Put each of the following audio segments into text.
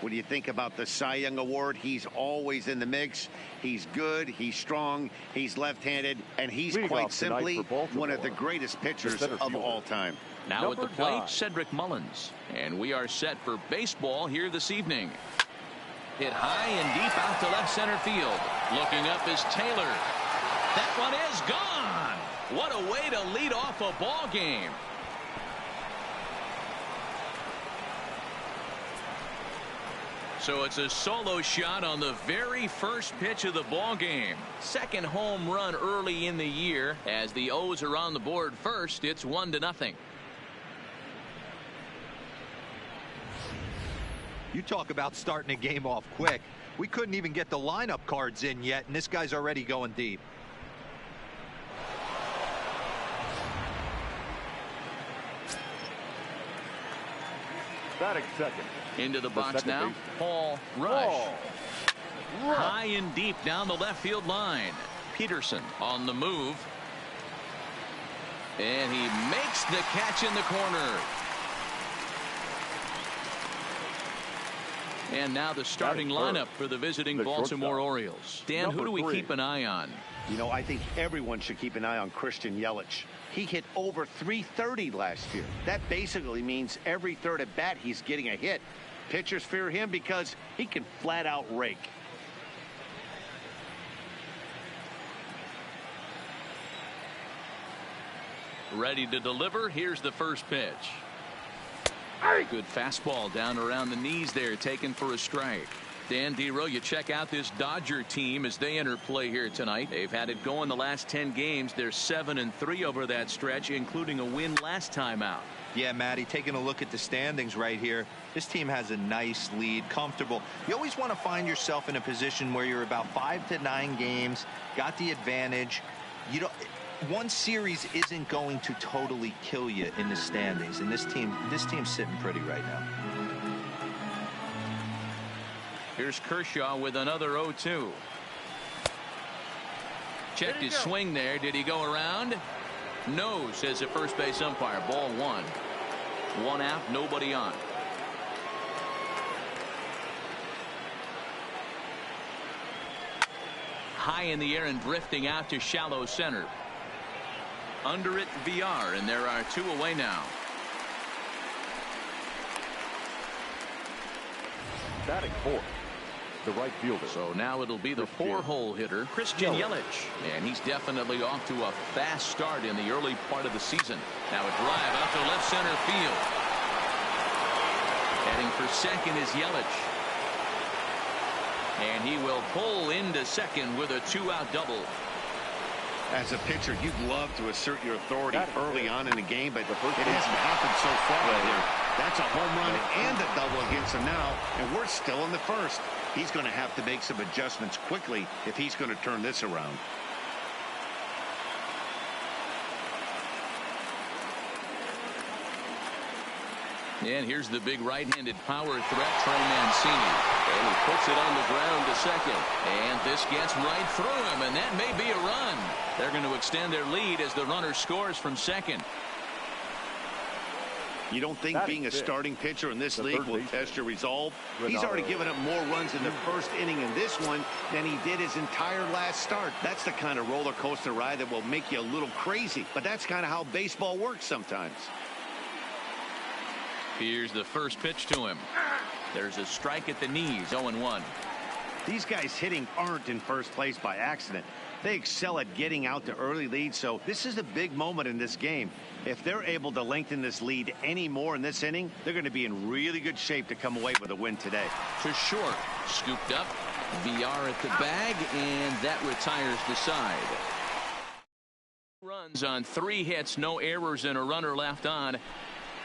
When you think about the Cy Young Award, he's always in the mix. He's good, he's strong, he's left-handed, and he's quite simply one of the greatest pitchers of all time. Now at the plate, Cedric Mullins. And we are set for baseball here this evening. Hit high and deep out to left center field. Looking up is Taylor. That one is gone. What a way to lead off a ball game. So it's a solo shot on the very first pitch of the ball game. Second home run early in the year. As the O's are on the board first, it's 1-0. You talk about starting a game off quick. We couldn't even get the lineup cards in yet, and this guy's already going deep. Batting second. Into the box now, Paul Rush. High and deep down the left field line. Peterson on the move. And he makes the catch in the corner. And now the starting lineup for the visiting Baltimore Orioles. Dan, who do we keep an eye on? You know, I think everyone should keep an eye on Christian Yelich. He hit over .330 last year. That basically means every third at bat he's getting a hit. Pitchers fear him because he can flat out rake. Ready to deliver. Here's the first pitch. Good fastball down around the knees there, taken for a strike. Dan Dero, you check out this Dodger team as they enter play here tonight. They've had it going the last 10 games. They're 7-3 over that stretch, including a win last time out. Yeah, Matty, taking a look at the standings right here. This team has a nice lead, comfortable. You always want to find yourself in a position where you're about 5 to 9 games, got the advantage. You don't. One series isn't going to totally kill you in the standings, and this team's sitting pretty right now. Here's Kershaw with another 0-2. Checked his swing there. Did he go around? No, says the first base umpire. Ball 1. 1 out, nobody on. High in the air and drifting out to shallow center. Under it, VR, and there are 2 away now. Batting fourth, the right fielder. So now it'll be the 4-hole hitter, Christian Yelich. And he's definitely off to a fast start in the early part of the season. Now a drive out to left center field. Heading for second is Yelich. And he will pull into second with a 2-out double. As a pitcher, you'd love to assert your authority early on in the game, but it hasn't happened so far right here. That's a home run and a double against him now, and we're still in the first. He's going to have to make some adjustments quickly if he's going to turn this around. And here's the big right-handed power threat, Trey Mancini. And he puts it on the ground to second. And this gets right through him, and that may be a run. They're going to extend their lead as the runner scores from second. You don't think being a starting pitcher in this league will test your resolve? He's already given up more runs in the first inning in this one than he did his entire last start. That's the kind of roller coaster ride that will make you a little crazy. But that's kind of how baseball works sometimes. Here's the first pitch to him. There's a strike at the knees, 0-1. These guys hitting aren't in first place by accident. They excel at getting out to early leads, so this is a big moment in this game. If they're able to lengthen this lead any more in this inning, they're going to be in really good shape to come away with a win today. To short, scooped up, VR at the bag, and that retires the side. Runs on 3 hits, no errors, and a runner left on.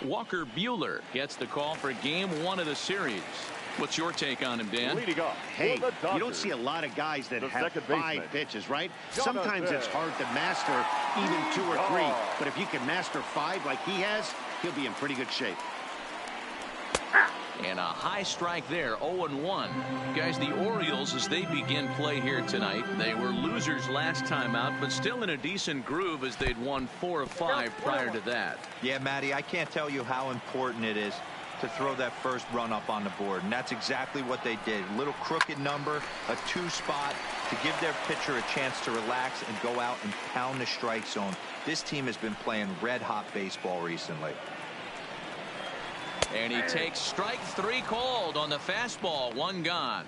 Walker Buehler gets the call for game 1 of the series. What's your take on him, Dan? Hey, you don't see a lot of guys that have 5 pitches, right? Sometimes it's hard to master even 2 or 3. But if you can master 5 like he has, he'll be in pretty good shape. And a high strike there, 0-1. Guys, the Orioles, as they begin play here tonight, they were losers last time out, but still in a decent groove as they'd won 4 of 5 prior to that. Yeah, Matty, I can't tell you how important it is to throw that first run up on the board, and that's exactly what they did. Little crooked number, a 2 spot to give their pitcher a chance to relax and go out and pound the strike zone. This team has been playing red-hot baseball recently. And he takes strike 3 called on the fastball. 1 gone.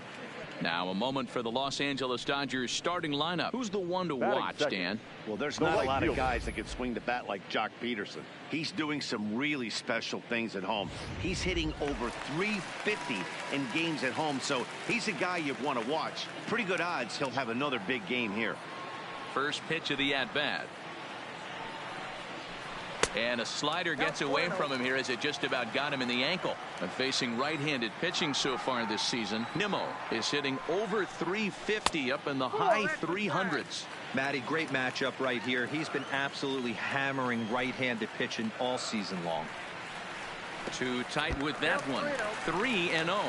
Now a moment for the Los Angeles Dodgers starting lineup. Who's the one to watch, Dan? Well, there's not a lot of guys that can swing the bat like Jock Peterson. He's doing some really special things at home. He's hitting over 350 in games at home, so he's a guy you want to watch. Pretty good odds he'll have another big game here. First pitch of the at-bat. And a slider gets away from him here as it just about got him in the ankle. And facing right-handed pitching so far this season, Nimmo is hitting over 350 up in the high 300s. Matty, great matchup right here. He's been absolutely hammering right-handed pitching all season long. Too tight with that one. 3-0.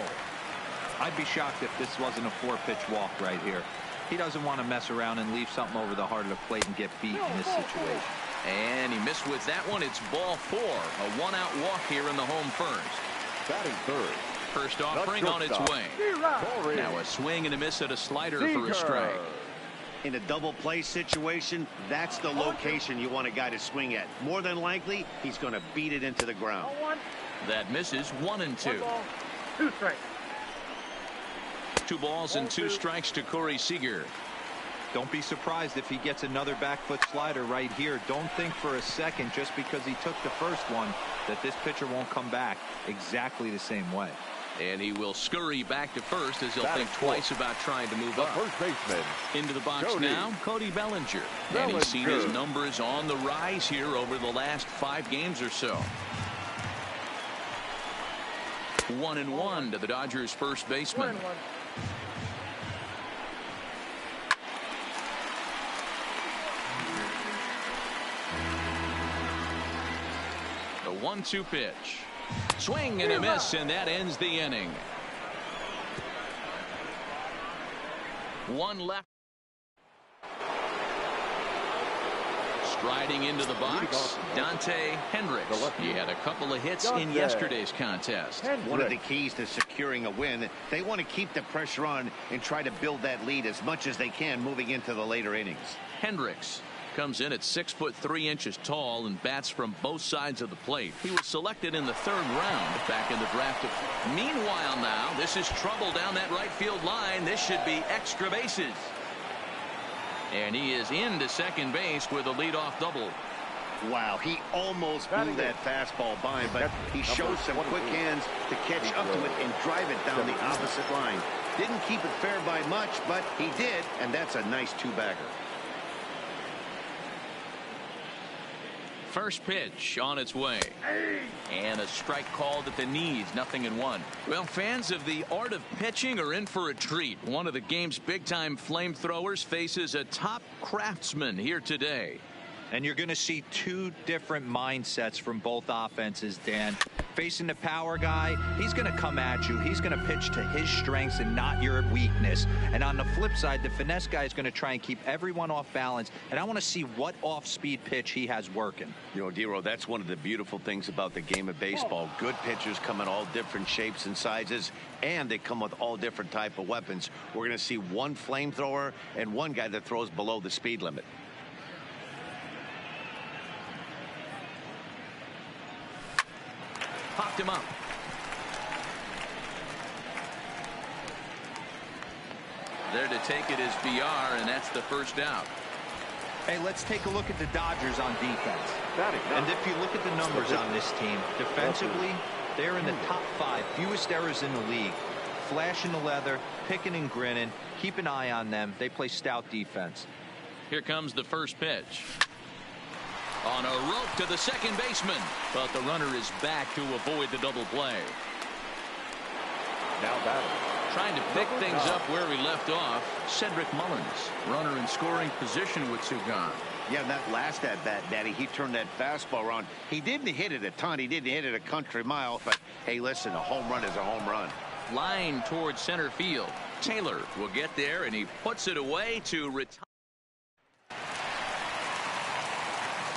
I'd be shocked if this wasn't a 4-pitch walk right here. He doesn't want to mess around and leave something over the heart of the plate and get beat in this situation. And he missed with that one. It's ball 4. A 1-out walk here in the home first. Batting third. First offering on its way. Now a swing and a miss at a slider for a strike. In a double play situation, that's the location you want a guy to swing at. More than likely, he's going to beat it into the ground. That misses. 1-2. 2 strikes. 2 balls and 2 strikes to Corey Seager. Don't be surprised if he gets another back foot slider right here. Don't think for a second, just because he took the first one, that this pitcher won't come back exactly the same way. And he will scurry back to first as he'll think twice about trying to move up. First baseman. Into the box now, Cody Bellinger. And he's seen his numbers on the rise here over the last 5 games or so. 1-1 to the Dodgers' first baseman. 1-1. The 1-2 pitch. Swing and a miss, and that ends the inning. 1 left. Striding into the box, Dante Hendricks. He had a couple of hits in yesterday's contest. One of the keys to securing a win, they want to keep the pressure on and try to build that lead as much as they can moving into the later innings. Hendricks comes in at 6'3" tall and bats from both sides of the plate. He was selected in the 3rd round back in the draft. Meanwhile now, this is trouble down that right field line. This should be extra bases. And he is into second base with a leadoff double. Wow, he almost blew that fastball by him, but he shows some quick hands to catch up to it and drive it down the opposite line. Didn't keep it fair by much, but he did, and that's a nice 2-bagger. First pitch on its way. And a strike called at the knees. 0-1. Well, fans of the art of pitching are in for a treat. One of the game's big-time flamethrowers faces a top craftsman here today. And you're going to see 2 different mindsets from both offenses, Dan. Facing the power guy, he's going to come at you. He's going to pitch to his strengths and not your weakness. And on the flip side, the finesse guy is going to try and keep everyone off balance. And I want to see what off-speed pitch he has working. You know, Dero, that's one of the beautiful things about the game of baseball. Good pitchers come in all different shapes and sizes, and they come with all different type of weapons. We're going to see one flamethrower and one guy that throws below the speed limit. Popped him up. There to take it is BR, and that's the first out. Hey, let's take a look at the Dodgers on defense. And if you look at the numbers on this team, defensively, they're in the top 5, fewest errors in the league. Flashing the leather, picking and grinning. Keep an eye on them. They play stout defense. Here comes the first pitch. On a rope to the second baseman, but the runner is back to avoid the double play. Now batting. Trying to pick things up where he left off, Cedric Mullins. Runner in scoring position with 2 gone. Yeah, that last at-bat, Daddy, he turned that fastball around. He didn't hit it a ton. He didn't hit it a country mile. But, hey, listen, a home run is a home run. Line towards center field. Taylor will get there, and he puts it away to retire.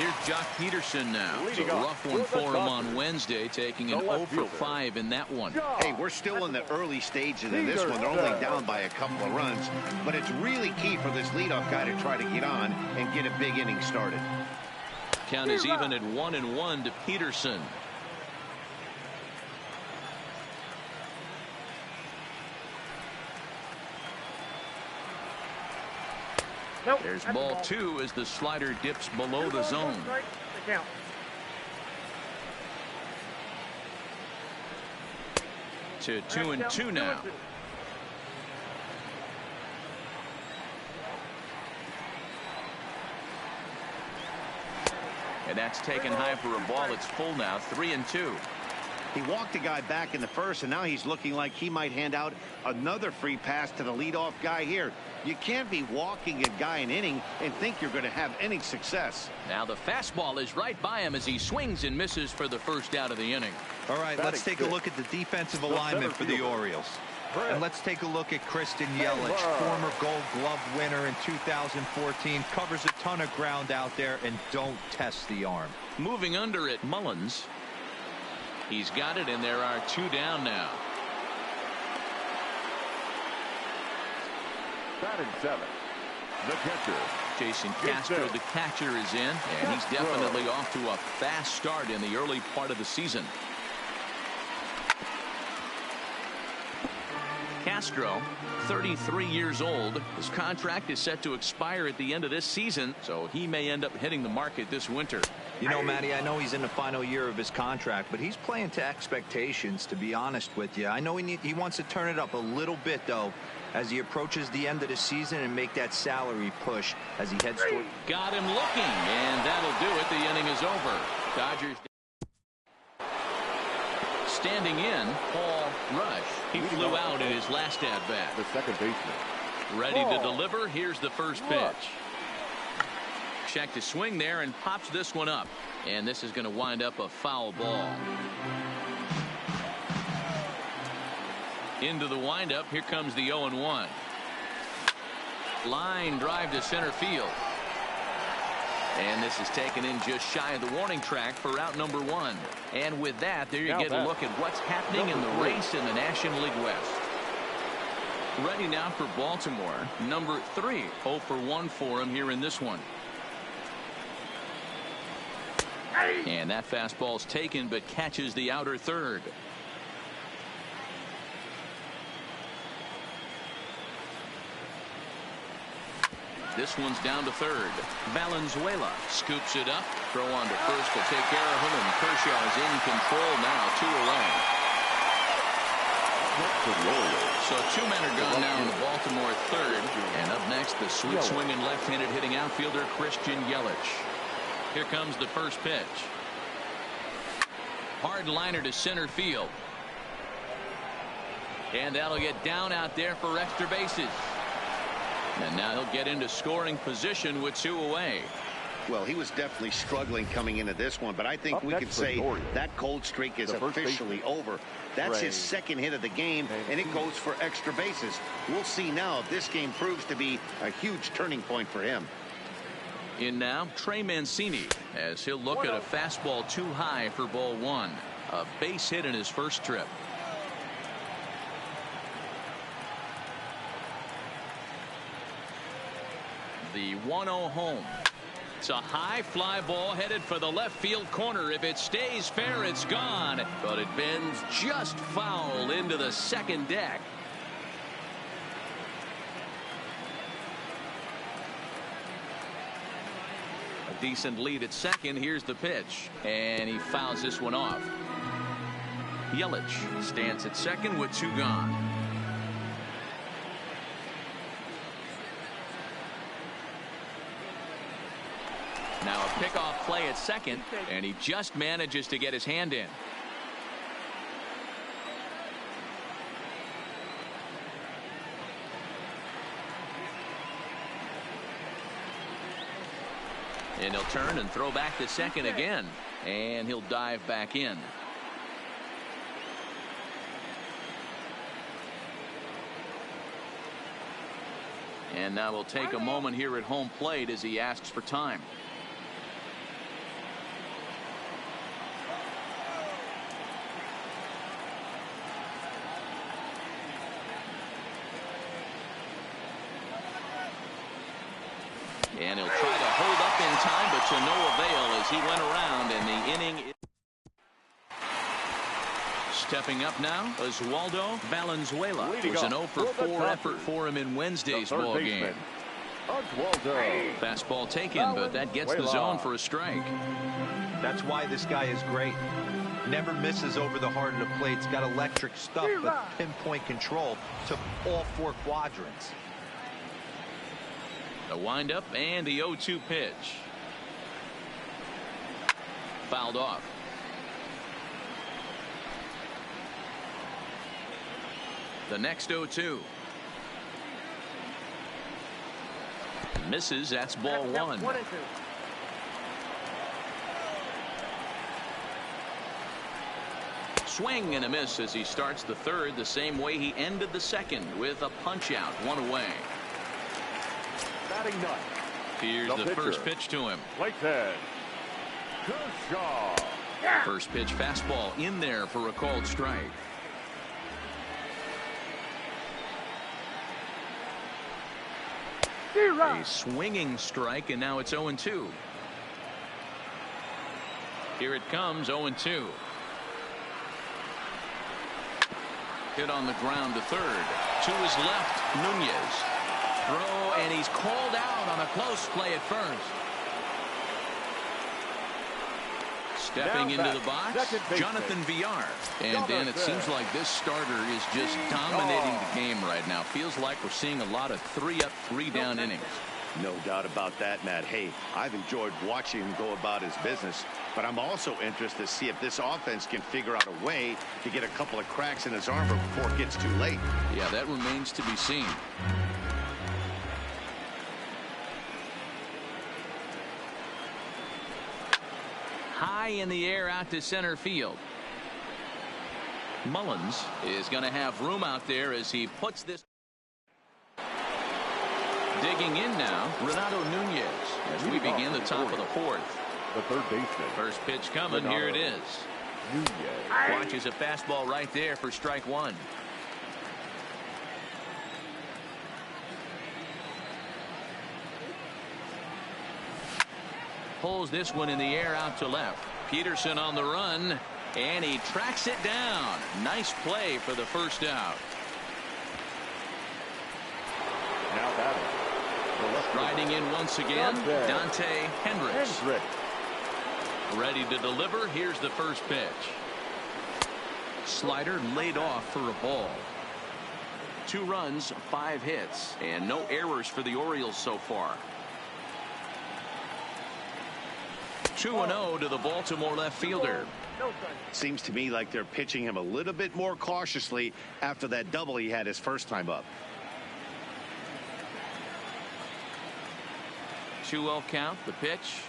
Here's Jock Peterson now. It's a rough one for him on Wednesday, taking an 0 for 5 in that one. Hey, we're still in the early stages of this one. They're only down by a couple of runs, but it's really key for this leadoff guy to try to get on and get a big inning started. Count is even at 1-1 to Peterson. There's ball 2 as the slider dips below the zone. To 2-2 now. And that's taken high for a ball. It's full now. 3-2. He walked a guy back in the first, and now he's looking like he might hand out another free pass to the leadoff guy here. You can't be walking a guy an inning and think you're going to have any success. Now the fastball is right by him as he swings and misses for the first out of the inning. All right, let's take a look at the defensive alignment for the Orioles. And let's take a look at Christian Yelich, former Gold Glove winner in 2014, covers a ton of ground out there and don't test the arm. Moving under it, Mullins. He's got it, and there are 2 down now. Batting 7, the catcher. Jason Castro, the catcher, is in, and he's definitely off to a fast start in the early part of the season. Castro, 33 years old. His contract is set to expire at the end of this season, so he may end up hitting the market this winter. You know, Matty, I know he's in the final year of his contract, but he's playing to expectations, to be honest with you. I know he wants to turn it up a little bit, though, as he approaches the end of the season and make that salary push as he heads toward. Got him looking, and that'll do it. The inning is over. Dodgers. Standing in, Paul Rush. He flew out in his last at-bat. The second baseman. Ready to deliver. Here's the first pitch. Check to swing there and pops this one up. And this is going to wind up a foul ball. Into the windup. Here comes the 0-1. Line drive to center field. And this is taken in just shy of the warning track for out number 1. And with that, there you get a look at what's happening in the race in the National League West. Ready now for Baltimore. Number 3. 0 for 1 for him here in this one. And that fastball's taken but catches the outer third. This one's down to third. Valenzuela scoops it up. Throw on to first to take care of him, and Kershaw is in control now. 2 away. So 2 men are gone now in the Baltimore third. And up next, the sweet swinging left-handed hitting outfielder Christian Yelich. Here comes the first pitch. Hard liner to center field. And that'll get down out there for extra bases. And now he'll get into scoring position with 2 away. Well, he was definitely struggling coming into this one, but I think we could say that cold streak is officially over. That's his second hit of the game, and it goes for extra bases. We'll see now if this game proves to be a huge turning point for him. In now, Trey Mancini, as he'll look at a fastball too high for ball 1. A base hit in his first trip. The 1-0 home. It's a high fly ball headed for the left field corner. If it stays fair, it's gone. But it bends just foul into the second deck. A decent lead at second. Here's the pitch. And he fouls this one off. Yelich stands at second with 2 gone. Now a pickoff play at second, and he just manages to get his hand in. And he'll turn and throw back to second again, and he'll dive back in. And now we'll take a moment here at home plate as he asks for time. And he'll try to hold up in time, but to no avail as he went around, and the inning. Stepping up now, Oswaldo Valenzuela. It was an 0 for 4 effort for him in Wednesday's ball game. Oswaldo. Fastball taken, but that gets the zone for a strike. That's why this guy is great. Never misses over the heart of the plate. He's got electric stuff, but pinpoint control to all 4 quadrants. The windup and the 0-2 pitch. Fouled off. The next 0-2. Misses. That's ball 1. Swing and a miss as he starts the third the same way he ended the second, with a punch out, 1 away. Batting ninth. Here's the first pitch to him. Whitehead. Kershaw. First pitch fastball in there for a called strike. A swinging strike, and now it's 0-2. Here it comes, 0-2. Hit on the ground to third. To his left, Nunez. Throw, and he's called out on a close play at first. Stepping into the box, Jonathan Villar. And Dan, it seems like this starter is just dominating the game right now. Feels like we're seeing a lot of 3-up, 3-down innings. No doubt about that, Matt. Hey, I've enjoyed watching him go about his business, but I'm also interested to see if this offense can figure out a way to get a couple of cracks in his armor before it gets too late. Yeah, that remains to be seen. High in the air out to center field. Mullins is going to have room out there as he puts this. Digging in now, Renato Nunez as we begin the top of the fourth. The third baseman. First pitch coming. Here it is. Nunez. Watches a fastball right there for strike 1. Pulls this one in the air out to left. Peterson on the run, and he tracks it down. Nice play for the first out. Now batting. Riding in once again, Dante Hendricks. Ready to deliver. Here's the first pitch. Slider laid off for a ball. 2 runs, 5 hits, and no errors for the Orioles so far. 2-0 to the Baltimore left fielder. Seems to me like they're pitching him a little bit more cautiously after that double he had his first time up. 2-0 count. The pitch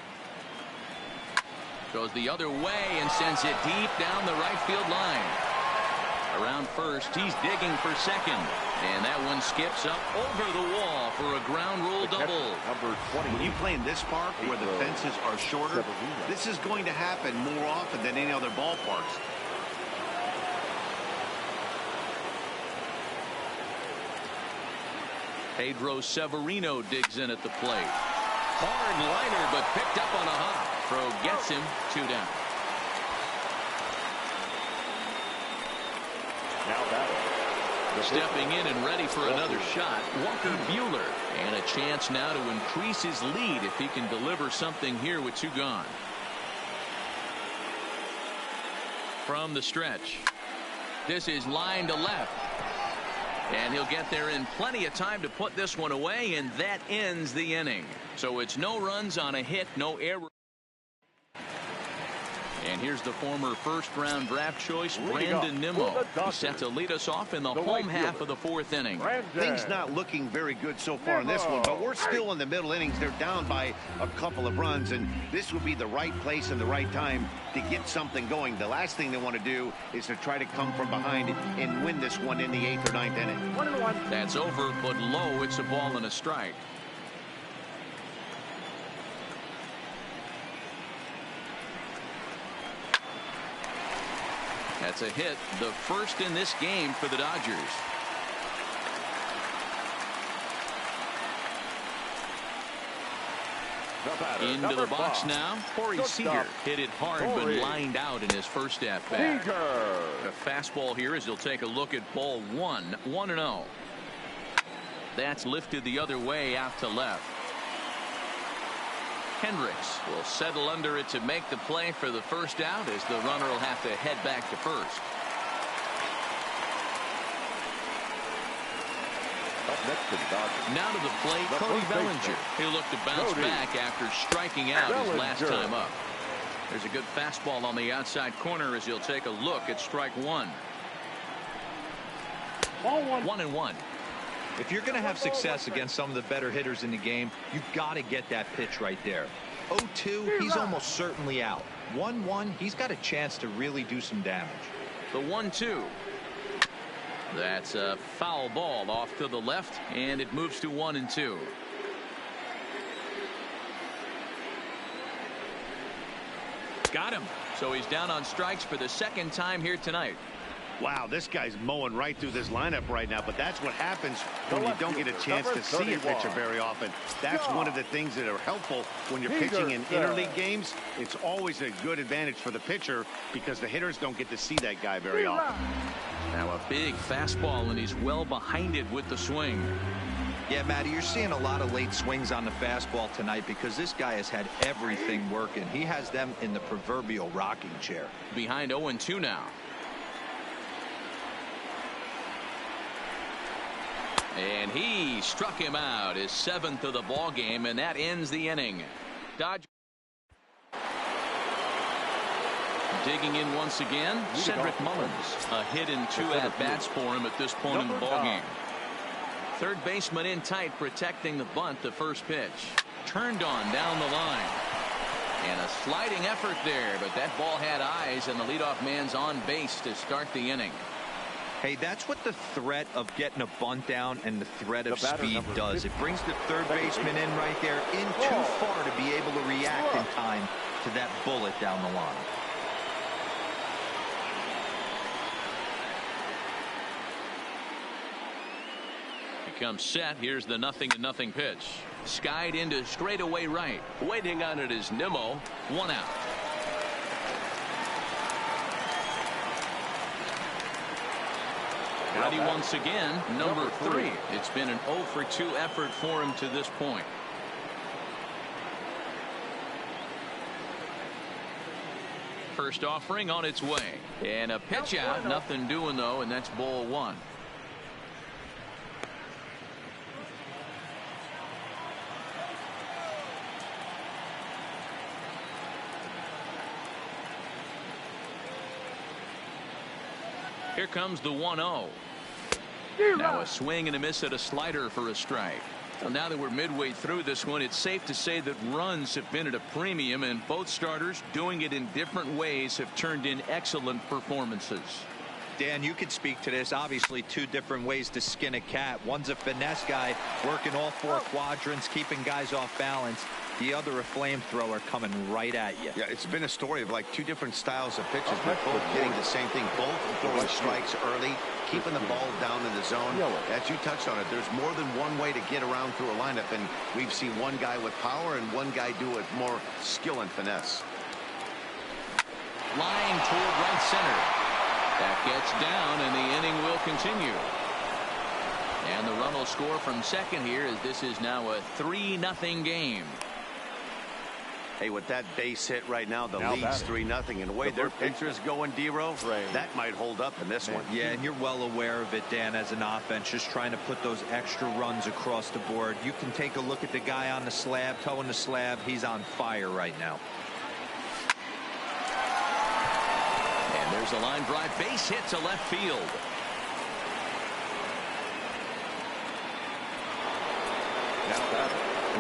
goes the other way and sends it deep down the right field line. Around first, he's digging for second, and that one skips up over the wall for a ground rule double. Number 20. When you play in this park where the fences are shorter, this is going to happen more often than any other ballparks. Pedro Severino digs in at the plate. Hard liner, but picked up on a hop. Throw gets him 2 down. Now batting. Stepping in and ready for another shot, Walker Buehler. And a chance now to increase his lead if he can deliver something here with 2 gone. From the stretch. This is line to left. And he'll get there in plenty of time to put this one away, and that ends the inning. So it's no runs on a hit, no error. And here's the former first-round draft choice, Brandon Nimmo. He's set to lead us off in the home half of the 4th inning. Things not looking very good so far in this one, but we're still in the middle innings. They're down by a couple of runs, and this would be the right place and the right time to get something going. The last thing they want to do is to try to come from behind and win this one in the 8th or 9th inning. 1-1. That's over, but low. It's a ball and a strike. That's a hit, the first in this game for the Dodgers. Into the box now, Corey Seager. Hit it hard but lined out in his first at bat. The fastball here as he'll take a look at ball 1, 1-0. That's lifted the other way out to left. Hendricks will settle under it to make the play for the first out as the runner will have to head back to first. Next to the Dodgers. Now to the plate, Cody Bellinger. He'll look to bounce back after striking out his last time up. There's a good fastball on the outside corner as he'll take a look at strike 1. 1-1. If you're going to have success against some of the better hitters in the game, you've got to get that pitch right there. 0-2, he's almost certainly out. 1-1, he's got a chance to really do some damage. The 1-2. That's a foul ball off to the left, and it moves to 1-2. Got him. So he's down on strikes for the second time here tonight. Wow, this guy's mowing right through this lineup right now, but that's what happens when you don't get a chance to see a pitcher very often. That's one of the things that are helpful when you're pitching in interleague games. It's always a good advantage for the pitcher because the hitters don't get to see that guy very often. Now a big fastball, and he's well behind it with the swing. Yeah, Matty, you're seeing a lot of late swings on the fastball tonight because this guy has had everything working. He has them in the proverbial rocking chair. Behind 0-2 now. And he struck him out, his 7th of the ball game, and that ends the inning. Dodgers digging in once again. Cedric Mullins, a hit in 2 at-bats for him at this point in the ball game. Third baseman in tight, protecting the bunt. The first pitch turned on down the line, and a sliding effort there, but that ball had eyes, and the leadoff man's on base to start the inning. Hey, that's what the threat of getting a bunt down and the threat of speed does. It brings the third baseman in right there in too far to be able to react in time to that bullet down the line. He comes set. Here's the 0-0 pitch. Skied into straightaway right. Waiting on it is Nimmo. 1 out. Ready once again, number 3. It's been an 0-for-2 effort for him to this point. First offering on its way, and a pitch out, nothing doing though, and that's ball 1. Here comes the 1-0. Now a swing and a miss at a slider for a strike. Well, now that we're midway through this one, it's safe to say that runs have been at a premium, and both starters, doing it in different ways, have turned in excellent performances. Dan, you could speak to this. Obviously, 2 different ways to skin a cat. One's a finesse guy working all 4 quadrants, keeping guys off balance. The other a flamethrower coming right at you. Yeah, it's been a story of like 2 different styles of pitches, but both getting the same thing. Both throwing strikes early, keeping the ball down in the zone. As you touched on it, there's more than one way to get around through a lineup, and we've seen one guy with power and one guy do it more skill and finesse. Line toward right center. That gets down, and the inning will continue. And the run will score from second here, as this is now a 3-0 game. Hey, with that base hit right now, the lead's 3-0, and the way their pitcher's going, D-Row, that might hold up in this one. Yeah, and you're well aware of it, Dan, as an offense, just trying to put those extra runs across the board. You can take a look at the guy on the slab, toeing the slab. He's on fire right now. And there's a line drive base hit to left field.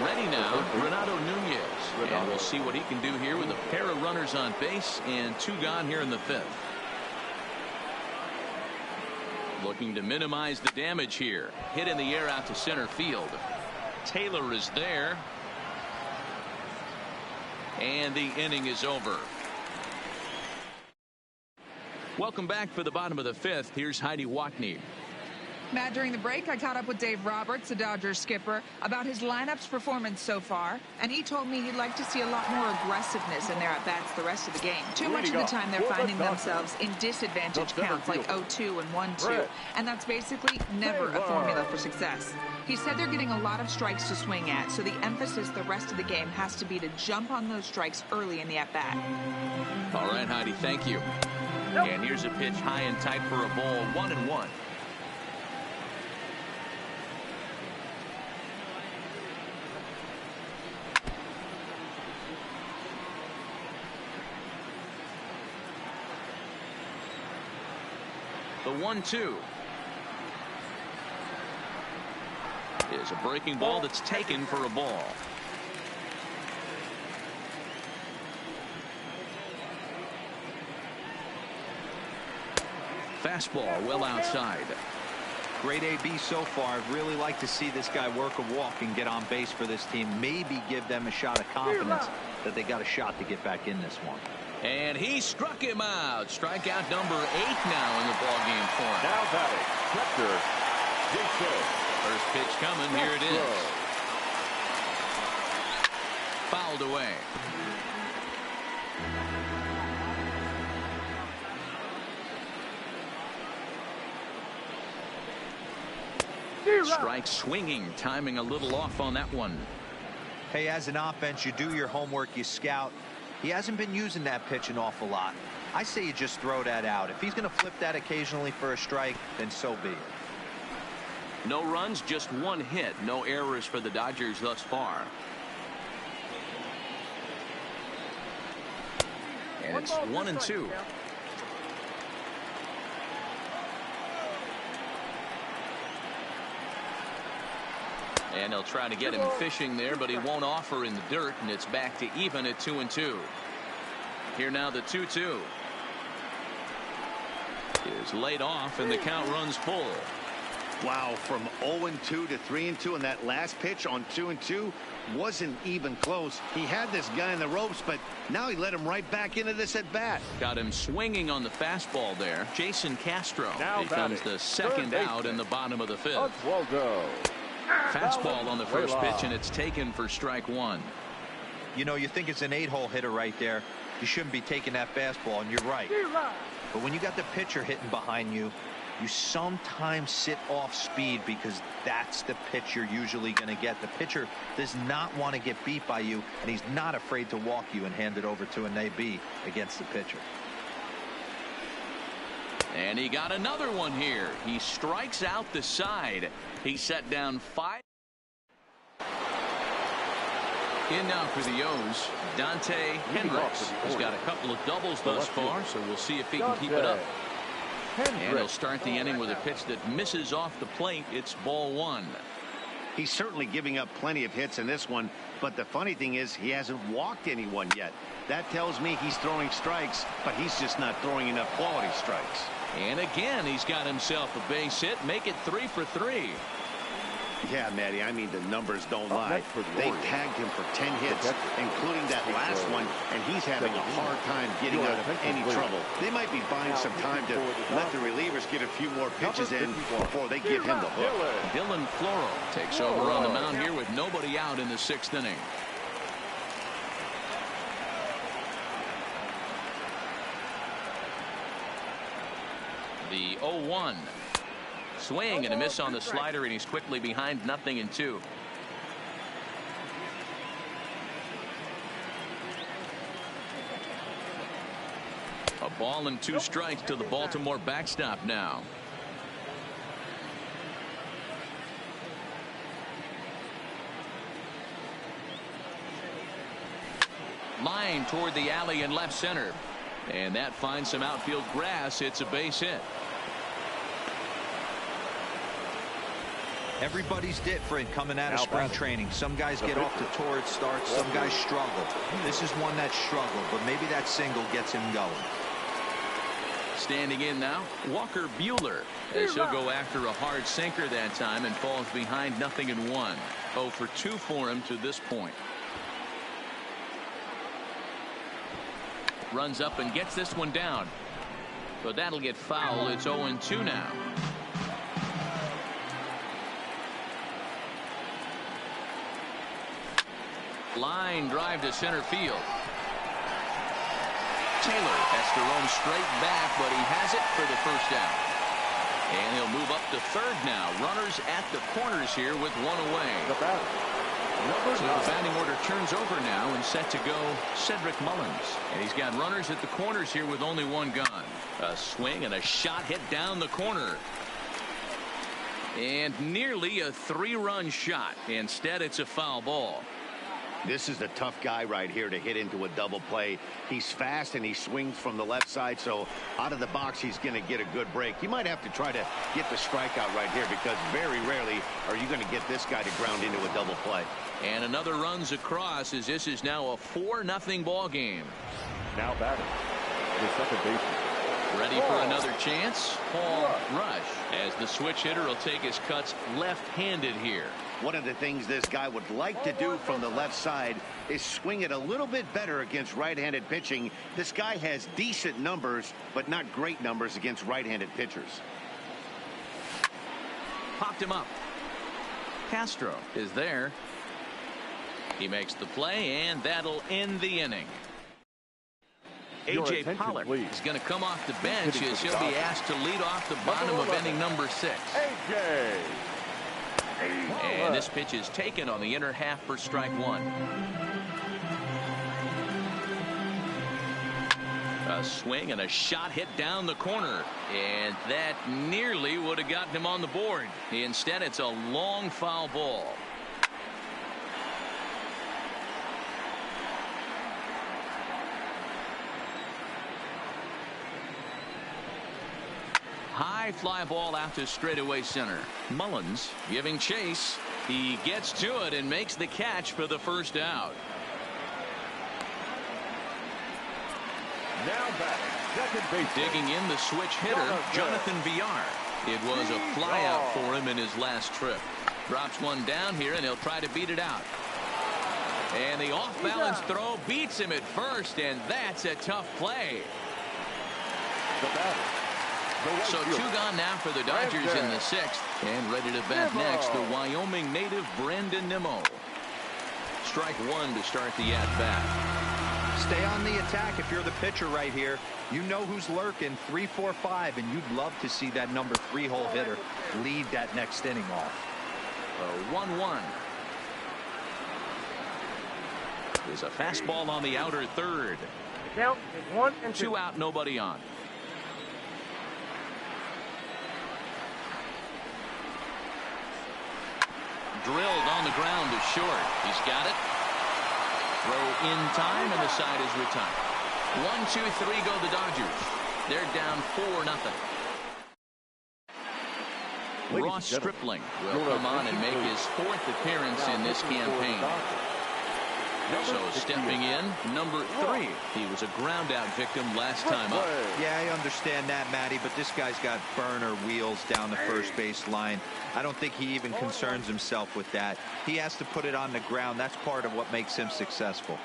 Ready now, Renato Nunez. And we'll see what he can do here with a pair of runners on base and 2 gone here in the 5th. Looking to minimize the damage here. Hit in the air out to center field. Taylor is there. And the inning is over. Welcome back for the bottom of the 5th. Here's Heidi Watney. Matt, during the break, I caught up with Dave Roberts, the Dodgers skipper, about his lineup's performance so far, and he told me he'd like to see a lot more aggressiveness in their at-bats the rest of the game. Too much of the time they're finding themselves in disadvantage counts like 0-2 and 1-2, and that's basically never a formula for success. He said they're getting a lot of strikes to swing at, so the emphasis the rest of the game has to be to jump on those strikes early in the at-bat. All right, Heidi, thank you. And here's a pitch high and tight for a ball, 1-1. The 1-2 is a breaking ball that's taken for a ball. Fastball well outside. Great AB so far. I'd really like to see this guy work a walk and get on base for this team. Maybe give them a shot of confidence that they got a shot to get back in this one. And he struck him out. Strikeout number 8 now in the ballgame for him. Now batting, catcher, Jason. First pitch coming. Here it is. Fouled away. Strike swinging, timing a little off on that one. Hey, as an offense, you do your homework, you scout. He hasn't been using that pitch an awful lot. I say you just throw that out. If he's going to flip that occasionally for a strike, then so be it. No runs, just one hit. No errors for the Dodgers thus far. And it's 1-2. And they'll try to get him fishing there, but he won't offer in the dirt, and it's back to even at 2-2. Here now the 2-2 is laid off, and the count runs full. Wow, from 0-2 to 3-2, and that last pitch on 2-2 wasn't even close. He had this guy in the ropes, but now he let him right back into this at bat. Got him swinging on the fastball there. Jason Castro now becomes the second out in the bottom of the fifth. Oswaldo. Fastball on the first pitch, and it's taken for strike one. You know, you think it's an 8-hole hitter right there. You shouldn't be taking that fastball, and you're right. But when you got the pitcher hitting behind you, you sometimes sit off speed because that's the pitch you're usually going to get. The pitcher does not want to get beat by you, and he's not afraid to walk you and hand it over to an AB against the pitcher. And he got another one here. He strikes out the side. He set down 5. In now for the O's, Dante Hendricks. He's got a couple of doubles thus far, so we'll see if he can keep it up. And he'll start the inning with a pitch that misses off the plate. It's ball one. He's certainly giving up plenty of hits in this one, but the funny thing is he hasn't walked anyone yet. That tells me he's throwing strikes, but he's just not throwing enough quality strikes. And again, he's got himself a base hit. Make it 3 for 3. Yeah, Matty, I mean, the numbers don't lie. They tagged him for 10 hits, including that last one, and he's having a hard time getting out of any trouble. They might be buying some time to let the relievers get a few more pitches in before they give him the hook. Dylan Floro takes over on the mound here with nobody out in the 6th inning. The 0-1. Swing and a miss on the slider, and he's quickly behind 0-2. A ball and 2 strikes to the Baltimore backstop now. Line toward the alley in left center. And that finds some outfield grass. It's a base hit. Everybody's different coming out of spring training. Some guys get off to torrid starts. Some guys struggle. This is one that struggled, but maybe that single gets him going. Standing in now, Walker Buehler, as he'll go after a hard sinker that time and falls behind 0-1. 0 for 2 for him to this point. Runs up and gets this one down, but that'll get foul. It's 0-2 now. Line drive to center field. Taylor has to roam straight back, but he has it for the first down. And he'll move up to third now. Runners at the corners here with one away. So the batting order turns over now and set to go Cedric Mullins. And he's got runners at the corners here with only one gone. A swing and a shot hit down the corner. And nearly a 3-run shot. Instead, it's a foul ball. This is a tough guy right here to hit into a double play. He's fast and he swings from the left side, so out of the box he's going to get a good break. You might have to try to get the strikeout right here because very rarely are you going to get this guy to ground into a double play. And another runs across as this is now a 4-0 ball game. Now batting, the second baseman. Ready for another chance? Paul Rush, as the switch hitter will take his cuts left-handed here. One of the things this guy would like to do from the left side is swing it a little bit better against right-handed pitching. This guy has decent numbers, but not great numbers against right-handed pitchers. Popped him up. Castro is there. He makes the play, and that'll end the inning. A.J. Pollock is going to come off the bench as he'll be asked to lead off the bottom of inning number 6. A.J. And this pitch is taken on the inner half for strike 1. A swing and a shot hit down the corner. And that nearly would have gotten him on the board. Instead, it's a long foul ball. High fly ball out to straightaway center. Mullins giving chase. He gets to it and makes the catch for the first out. Now batting, second base. Digging in the switch hitter, Jonathan Villar. It was a fly out for him in his last trip. Drops one down here and he'll try to beat it out. And the off balance throw beats him at first, and that's a tough play. The batter. So 2 gone now for the Dodgers in the 6th. And ready to bat next, the Wyoming native Brandon Nimmo. Strike 1 to start the at-bat. Stay on the attack if you're the pitcher right here. You know who's lurking, 3, 4, 5, and you'd love to see that number 3-hole hitter lead that next inning off. 1-1. There's a fastball on the outer third. The count is 1 and 2. 2 out, nobody on. Drilled on the ground to short. He's got it. Throw in time, and the side is retired. 1, 2, 3 go the Dodgers. They're down 4-0. Ross Stripling will come on and make his 4th appearance in this campaign. So stepping in, number 3. He was a ground out victim last time up. Yeah, I understand that, Matty, but this guy's got burner wheels down the first base line. I don't think he even concerns himself with that. He has to put it on the ground. That's part of what makes him successful.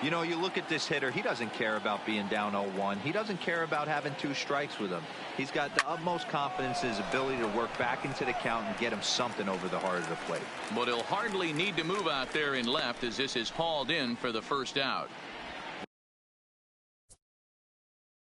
You know, you look at this hitter, he doesn't care about being down 0-1. He doesn't care about having 2 strikes with him. He's got the utmost confidence in his ability to work back into the count and get him something over the heart of the plate. But he'll hardly need to move out there in left as this is hauled in for the first out.